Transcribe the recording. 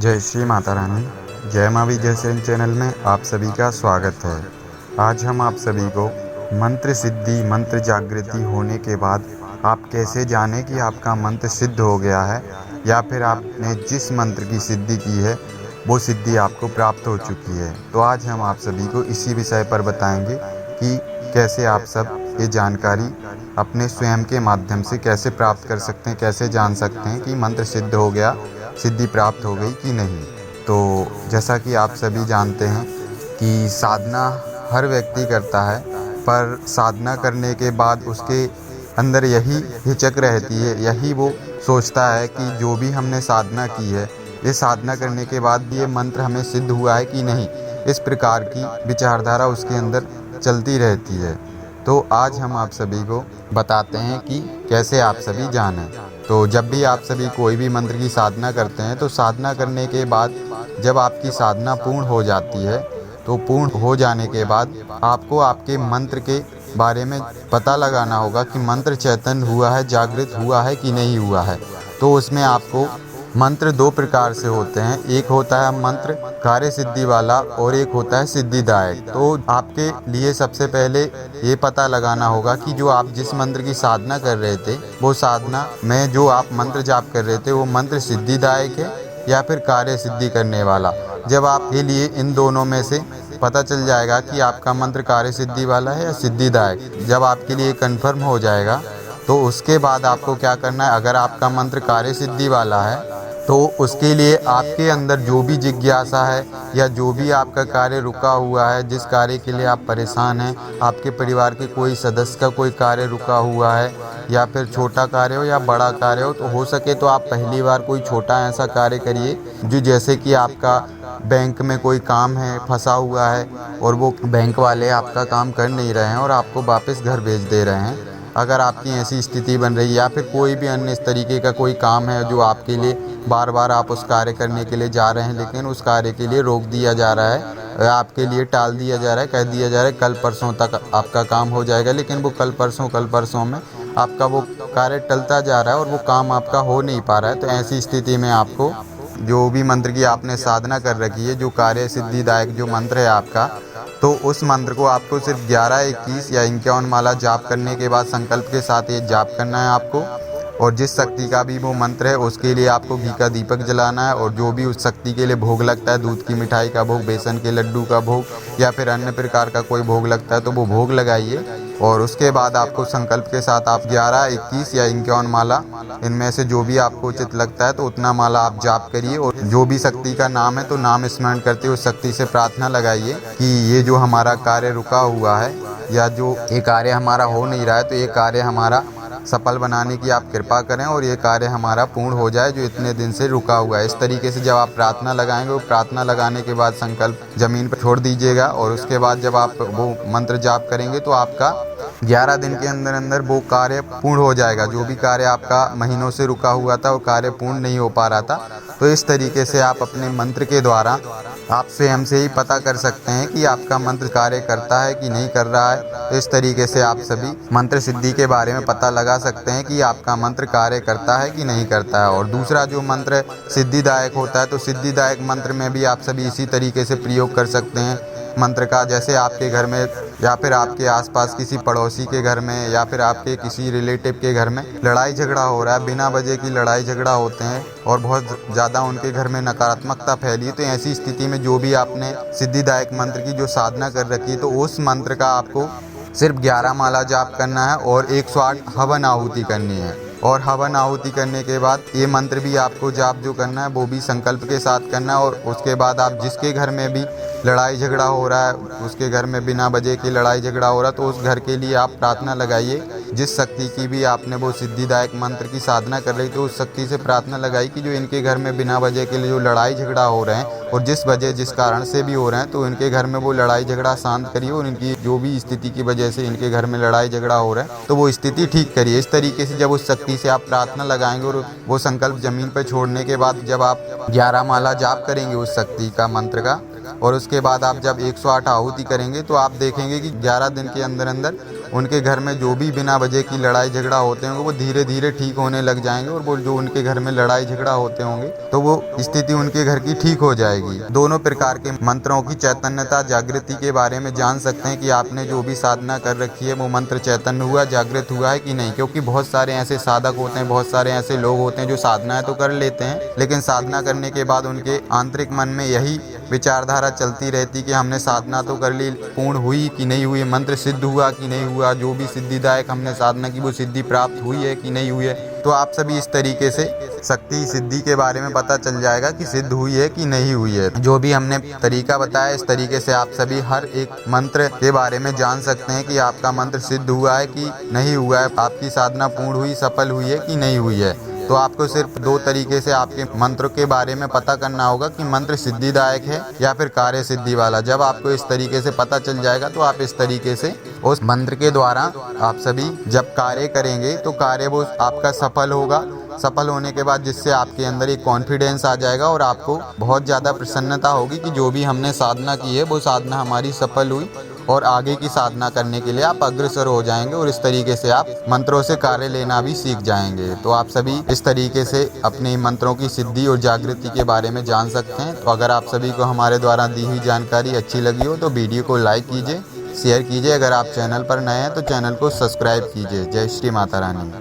जय श्री माता रानी। जय माँ विजय सेन चैनल में आप सभी का स्वागत है। आज हम आप सभी को मंत्र सिद्धि, मंत्र जागृति होने के बाद आप कैसे जानें कि आपका मंत्र सिद्ध हो गया है या फिर आपने जिस मंत्र की सिद्धि की है वो सिद्धि आपको प्राप्त हो चुकी है। तो आज हम आप सभी को इसी विषय पर बताएंगे कि कैसे आप सब ये जानकारी अपने स्वयं के माध्यम से कैसे प्राप्त कर सकते हैं, कैसे जान सकते हैं कि मंत्र सिद्ध हो गया, सिद्धि प्राप्त हो गई कि नहीं। तो जैसा कि आप सभी जानते हैं कि साधना हर व्यक्ति करता है, पर साधना करने के बाद उसके अंदर यही हिचक रहती है, यही वो सोचता है कि जो भी हमने साधना की है, ये साधना करने के बाद भी ये मंत्र हमें सिद्ध हुआ है कि नहीं। इस प्रकार की विचारधारा उसके अंदर चलती रहती है। तो आज हम आप सभी को बताते हैं कि कैसे आप सभी जानें। तो जब भी आप सभी कोई भी मंत्र की साधना करते हैं तो साधना करने के बाद जब आपकी साधना पूर्ण हो जाती है तो पूर्ण हो जाने के बाद आपको आपके मंत्र के बारे में पता लगाना होगा कि मंत्र चैतन्य हुआ है, जागृत हुआ है कि नहीं हुआ है। तो उसमें आपको मंत्र दो प्रकार से होते हैं, एक होता है मंत्र कार्य सिद्धि वाला और एक होता है सिद्धिदायक। तो आपके लिए सबसे पहले ये पता लगाना होगा कि जो आप जिस मंत्र की साधना कर रहे थे वो साधना में जो आप मंत्र जाप कर रहे थे वो मंत्र सिद्धिदायक है या फिर कार्य सिद्धि करने वाला। जब आपके लिए इन दोनों में से पता चल जाएगा कि आपका मंत्र कार्य सिद्धि वाला है या सिद्धिदायक, जब आपके लिए कन्फर्म हो जाएगा तो उसके बाद आपको क्या करना है। अगर आपका मंत्र कार्य सिद्धि वाला है तो उसके लिए आपके अंदर जो भी जिज्ञासा है या जो भी आपका कार्य रुका हुआ है, जिस कार्य के लिए आप परेशान हैं, आपके परिवार के कोई सदस्य का कोई कार्य रुका हुआ है या फिर छोटा कार्य हो या बड़ा कार्य हो, तो हो सके तो आप पहली बार कोई छोटा ऐसा कार्य करिए जो जैसे कि आपका बैंक में कोई काम है, फंसा हुआ है और वो बैंक वाले आपका काम कर नहीं रहे हैं और आपको वापस घर भेज दे रहे हैं। अगर आपकी ऐसी स्थिति बन रही है या फिर कोई भी अन्य इस तरीके का कोई काम है जो आपके लिए बार बार आप उस कार्य करने के लिए जा रहे हैं लेकिन उस कार्य के लिए रोक दिया जा रहा है, आपके लिए टाल दिया जा रहा है, कह दिया जा रहा है कल परसों तक आपका काम हो जाएगा, लेकिन वो कल परसों में आपका वो कार्य टलता जा रहा है और वो काम आपका हो नहीं पा रहा है। तो ऐसी स्थिति में आपको जो भी मंत्र की आपने साधना कर रखी है, जो कार्य सिद्धिदायक जो मंत्र है आपका, तो उस मंत्र को आपको सिर्फ 11, 21 या 51 माला जाप करने के बाद संकल्प के साथ ये जाप करना है आपको। और जिस शक्ति का भी वो मंत्र है उसके लिए आपको घी का दीपक जलाना है और जो भी उस शक्ति के लिए भोग लगता है, दूध की मिठाई का भोग, बेसन के लड्डू का भोग या फिर अन्य प्रकार का कोई भोग लगता है तो वो भोग लगाइए। और उसके बाद आपको संकल्प के साथ आप 11, 21 या 51 माला इनमें से जो भी आपको उचित लगता है तो उतना माला आप जाप करिए। और जो भी शक्ति का नाम है तो नाम स्मरण करते उस शक्ति से प्रार्थना लगाइए कि ये जो हमारा कार्य रुका हुआ है या जो ये कार्य हमारा हो नहीं रहा है तो ये कार्य हमारा सफल बनाने की आप कृपा करें और ये कार्य हमारा पूर्ण हो जाए जो इतने दिन से रुका हुआ है। इस तरीके से जब आप प्रार्थना लगाएंगे, वो प्रार्थना लगाने के बाद संकल्प ज़मीन पर छोड़ दीजिएगा और उसके बाद जब आप वो मंत्र जाप करेंगे तो आपका 11 दिन के अंदर अंदर वो कार्य पूर्ण हो जाएगा। जो भी कार्य आपका महीनों से रुका हुआ था वो कार्य पूर्ण नहीं हो पा रहा था। तो इस तरीके से आप अपने मंत्र के द्वारा आप स्वयं से ही पता कर सकते हैं कि आपका मंत्र कार्य करता है कि नहीं कर रहा है। तो इस तरीके से आप सभी मंत्र सिद्धि के बारे में पता लगा सकते हैं कि आपका मंत्र कार्य करता है कि नहीं करता है। और दूसरा जो मंत्र सिद्धिदायक होता है तो सिद्धिदायक मंत्र में भी आप सभी इसी तरीके से प्रयोग कर सकते हैं मंत्र का। जैसे आपके घर में या फिर आपके आसपास किसी पड़ोसी के घर में या फिर आपके किसी रिलेटिव के घर में लड़ाई झगड़ा हो रहा है, बिना वजह की लड़ाई झगड़ा होते हैं और बहुत ज़्यादा उनके घर में नकारात्मकता फैली है, तो ऐसी स्थिति में जो भी आपने सिद्धिदायक मंत्र की जो साधना कर रखी है तो उस मंत्र का आपको सिर्फ 11 माला जाप करना है और 108 हवन आहुति करनी है। और हवन आहुति करने के बाद ये मंत्र भी आपको जाप जो करना है वो भी संकल्प के साथ करना है। और उसके बाद आप जिसके घर में भी लड़ाई झगड़ा हो रहा है, उसके घर में बिना वजह की लड़ाई झगड़ा हो रहा है, तो उस घर के लिए आप प्रार्थना लगाइए। जिस शक्ति की भी आपने वो सिद्धिदायक मंत्र की साधना कर रही तो उस शक्ति से प्रार्थना लगाई कि जो इनके घर में बिना वजह के लिए जो लड़ाई झगड़ा हो रहे हैं और जिस कारण से भी हो रहे हैं तो इनके घर में वो लड़ाई झगड़ा शांत करिए और इनकी जो भी स्थिति की वजह से इनके घर में लड़ाई झगड़ा हो रहा है तो वो स्थिति ठीक करिए। इस तरीके से जब उस शक्ति से आप प्रार्थना लगाएंगे और वो संकल्प जमीन पर छोड़ने के बाद जब आप 11 माला जाप करेंगे उस शक्ति का मंत्र का और उसके बाद आप जब 108 आहुति करेंगे तो आप देखेंगे कि 11 दिन के अंदर अंदर उनके घर में जो भी बिना वजह की लड़ाई झगड़ा होते होंगे वो धीरे धीरे ठीक होने लग जाएंगे, और वो जो उनके घर में लड़ाई झगड़ा होते होंगे तो वो स्थिति उनके घर की ठीक हो जाएगी। दोनों प्रकार के मंत्रों की चैतन्यता जागृति के बारे में जान सकते हैं कि आपने जो भी साधना कर रखी है वो मंत्र चैतन्य हुआ, जागृत हुआ है कि नहीं। क्योंकि बहुत सारे ऐसे साधक होते हैं, बहुत सारे ऐसे लोग होते हैं जो साधनाएं तो कर लेते हैं, लेकिन साधना करने के बाद उनके आंतरिक मन में यही विचारधारा चलती रहती कि हमने साधना तो कर ली, पूर्ण हुई कि नहीं हुई, मंत्र सिद्ध हुआ कि नहीं हुआ, जो भी सिद्धिदायक हमने साधना की वो सिद्धि प्राप्त हुई है कि नहीं हुई है। तो आप सभी इस तरीके से शक्ति सिद्धि के बारे में पता चल जाएगा कि सिद्ध हुई है कि नहीं हुई है। जो भी हमने तरीका बताया इस तरीके से आप सभी हर एक मंत्र के बारे में जान सकते हैं कि आपका मंत्र सिद्ध हुआ है कि नहीं हुआ है, आपकी साधना पूर्ण हुई, सफल हुई है कि नहीं हुई है। तो आपको सिर्फ दो तरीके से आपके मंत्र के बारे में पता करना होगा कि मंत्र सिद्धिदायक है या फिर कार्य सिद्धि वाला। जब आपको इस तरीके से पता चल जाएगा तो आप इस तरीके से उस मंत्र के द्वारा आप सभी जब कार्य करेंगे तो कार्य वो आपका सफल होगा। सफल होने के बाद जिससे आपके अंदर एक कॉन्फिडेंस आ जाएगा और आपको बहुत ज़्यादा प्रसन्नता होगी कि जो भी हमने साधना की है वो साधना हमारी सफल हुई, और आगे की साधना करने के लिए आप अग्रसर हो जाएंगे, और इस तरीके से आप मंत्रों से कार्य लेना भी सीख जाएंगे। तो आप सभी इस तरीके से अपने मंत्रों की सिद्धि और जागृति के बारे में जान सकते हैं। तो अगर आप सभी को हमारे द्वारा दी हुई जानकारी अच्छी लगी हो तो वीडियो को लाइक कीजिए, शेयर कीजिए। अगर आप चैनल पर नए हैं तो चैनल को सब्सक्राइब कीजिए। जय श्री माता रानी।